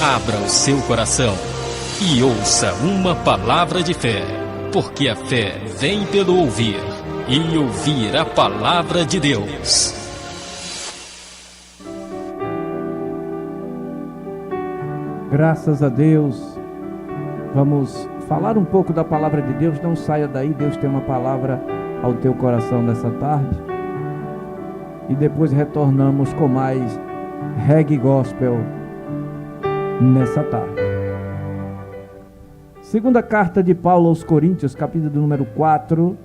Abra o seu coração e ouça uma palavra de fé, porque a fé vem pelo ouvir, e ouvir a palavra de Deus. Graças a Deus. Vamos falar um pouco da palavra de Deus. Não saia daí, Deus tem uma palavra ao teu coração nessa tarde. E depois retornamos com mais reggae gospel nessa tarde. Segunda carta de Paulo aos Coríntios, capítulo número 4,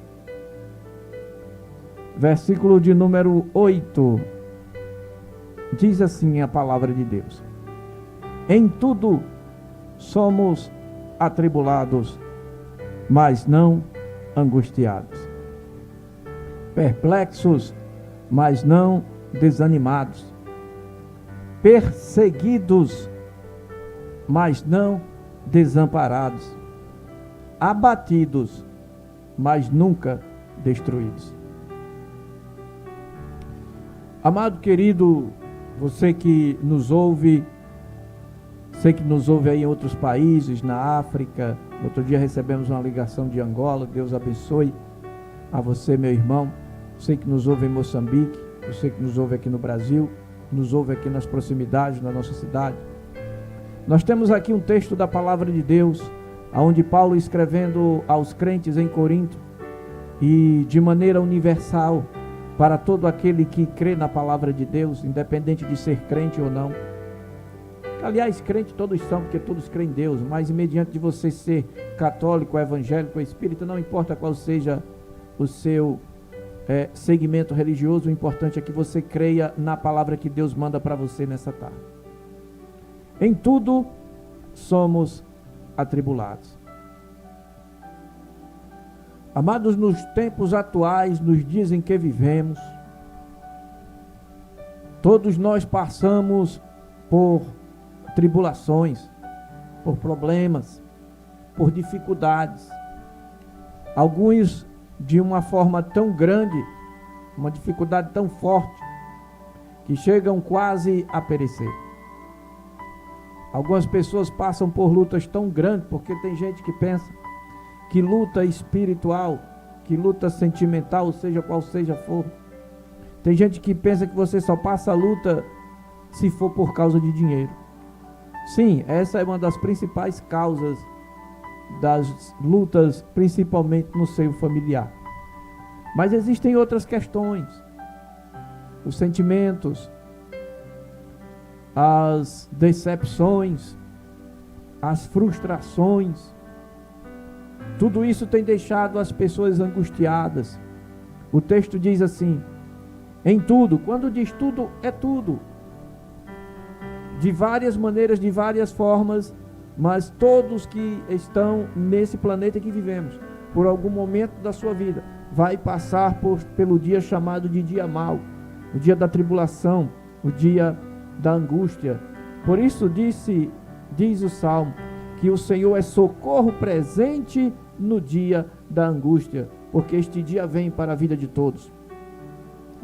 versículo de número 8. Diz assim a palavra de Deus: em tudo somos atribulados, mas não angustiados, perplexos, mas não desanimados, perseguidos, mas não desamparados, abatidos, mas nunca destruídos. Amado querido, você que nos ouve, sei que nos ouve aí em outros países, na África. Outro dia recebemos uma ligação de Angola. Deus abençoe a você, meu irmão. Sei que nos ouve em Moçambique, eu sei que nos ouve aqui no Brasil, nos ouve aqui nas proximidades da nossa cidade. Nós temos aqui um texto da palavra de Deus, onde Paulo, escrevendo aos crentes em Corinto, e de maneira universal, para todo aquele que crê na palavra de Deus, independente de ser crente ou não. Aliás, crente todos são, porque todos creem em Deus, mas mediante de você ser católico, evangélico, espírita, não importa qual seja o seu segmento religioso, o importante é que você creia na palavra que Deus manda para você nessa tarde. Em tudo somos atribulados. Amados, nos tempos atuais, nos dias em que vivemos, todos nós passamos por tribulações, por problemas, por dificuldades. Alguns de uma forma tão grande, uma dificuldade tão forte, que chegam quase a perecer. Algumas pessoas passam por lutas tão grandes, porque tem gente que pensa que luta espiritual, que luta sentimental, seja qual seja for. Tem gente que pensa que você só passa a luta se for por causa de dinheiro. Sim, essa é uma das principais causas das lutas, principalmente no seio familiar. Mas existem outras questões, os sentimentos, as decepções, as frustrações. Tudo isso tem deixado as pessoas angustiadas. O texto diz assim: em tudo. Quando diz tudo, é tudo. De várias maneiras, de várias formas, mas todos que estão nesse planeta que vivemos, por algum momento da sua vida, vai passar pelo dia chamado de dia mau, o dia da tribulação, o dia da angústia. Por isso diz o Salmo, que o Senhor é socorro presente no dia da angústia, porque este dia vem para a vida de todos.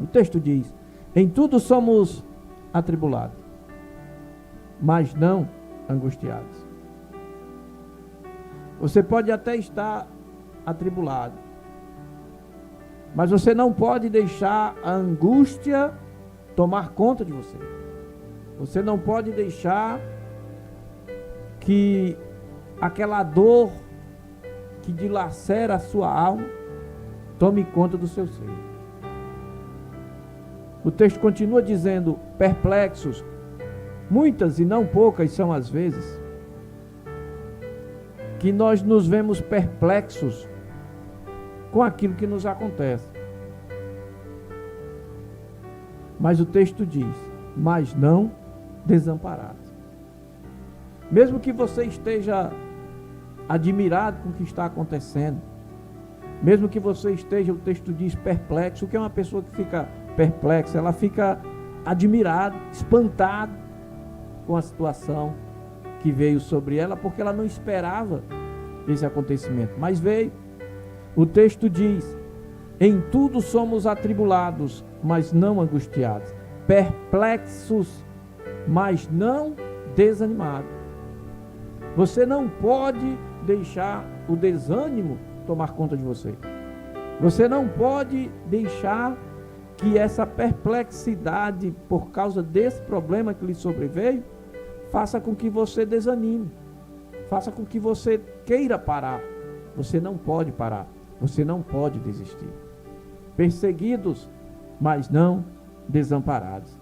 O texto diz: em tudo somos atribulados, mas não angustiados. Você pode até estar atribulado, mas você não pode deixar a angústia tomar conta de você. Você não pode deixar que aquela dor que dilacera a sua alma tome conta do seu ser. O texto continua dizendo: perplexos. Muitas e não poucas são as vezes que nós nos vemos perplexos com aquilo que nos acontece. Mas o texto diz: mas não desamparados. Mesmo que você esteja admirado com o que está acontecendo, mesmo que você esteja, o texto diz, perplexo. O que é uma pessoa que fica perplexa? Ela fica admirada, espantada com a situação que veio sobre ela, porque ela não esperava esse acontecimento, mas veio. O texto diz: em tudo somos atribulados, mas não angustiados, perplexos, mas não desanimados. Você não pode deixar o desânimo tomar conta de você. Você não pode deixar que essa perplexidade por causa desse problema que lhe sobreveio faça com que você desanime, faça com que você queira parar. Você não pode parar, você não pode desistir. Perseguidos, mas não desamparados.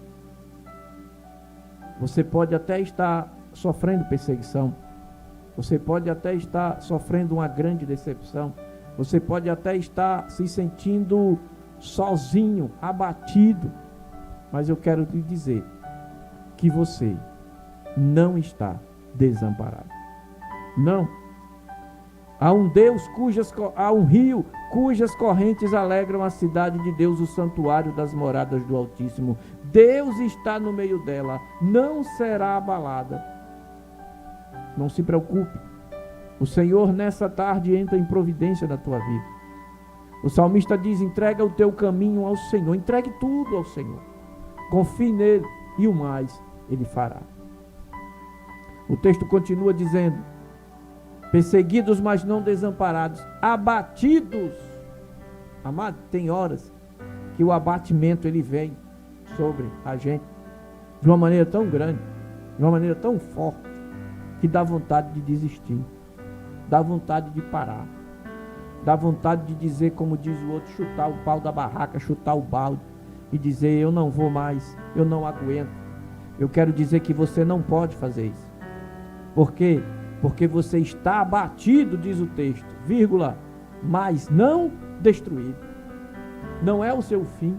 Você pode até estar sofrendo perseguição, você pode até estar sofrendo uma grande decepção, você pode até estar se sentindo sozinho, abatido, mas eu quero lhe dizer que você não está desamparado. Não. Há um Deus há um rio cujas correntes alegram a cidade de Deus, o santuário das moradas do Altíssimo. Deus está no meio dela, não será abalada. Não se preocupe. O Senhor nessa tarde entra em providência na tua vida. O salmista diz: entrega o teu caminho ao Senhor, entregue tudo ao Senhor. Confie nele e o mais ele fará. O texto continua dizendo: perseguidos, mas não desamparados, abatidos. Amado, tem horas que o abatimento ele vem sobre a gente de uma maneira tão grande, de uma maneira tão forte, que dá vontade de desistir, dá vontade de parar, dá vontade de dizer, como diz o outro, chutar o pau da barraca, chutar o balde e dizer: eu não vou mais, eu não aguento. Eu quero dizer que você não pode fazer isso. Por quê? Porque você está abatido, diz o texto, vírgula, mas não destruído. Não é o seu fim.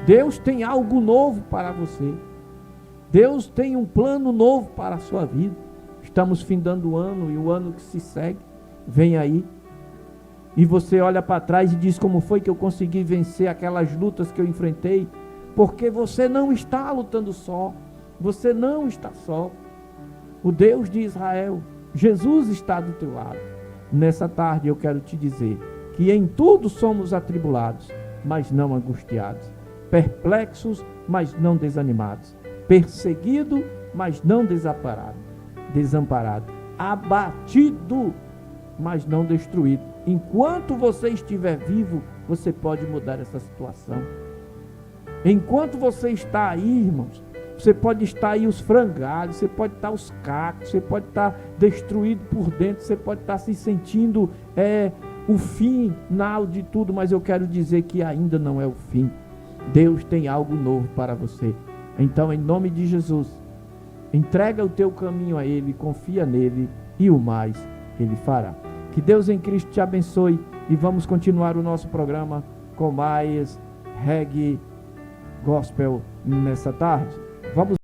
Deus tem algo novo para você. Deus tem um plano novo para a sua vida. Estamos findando o ano, e o ano que se segue vem aí. E você olha para trás e diz: como foi que eu consegui vencer aquelas lutas que eu enfrentei? Porque você não está lutando só. Você não está só. O Deus de Israel, Jesus, está do teu lado. Nessa tarde eu quero te dizer que em tudo somos atribulados, mas não angustiados, perplexos, mas não desanimados, perseguido, mas não desamparado, abatido, mas não destruído. Enquanto você estiver vivo, você pode mudar essa situação. Enquanto você está aí, irmãos, você pode estar aí os frangalhos, você pode estar os cacos, você pode estar destruído por dentro, você pode estar se sentindo o final de tudo, mas eu quero dizer que ainda não é o fim. Deus tem algo novo para você. Então, em nome de Jesus, entrega o teu caminho a Ele, confia nele e o mais Ele fará. Que Deus em Cristo te abençoe e vamos continuar o nosso programa com mais reggae gospel nessa tarde. Vamos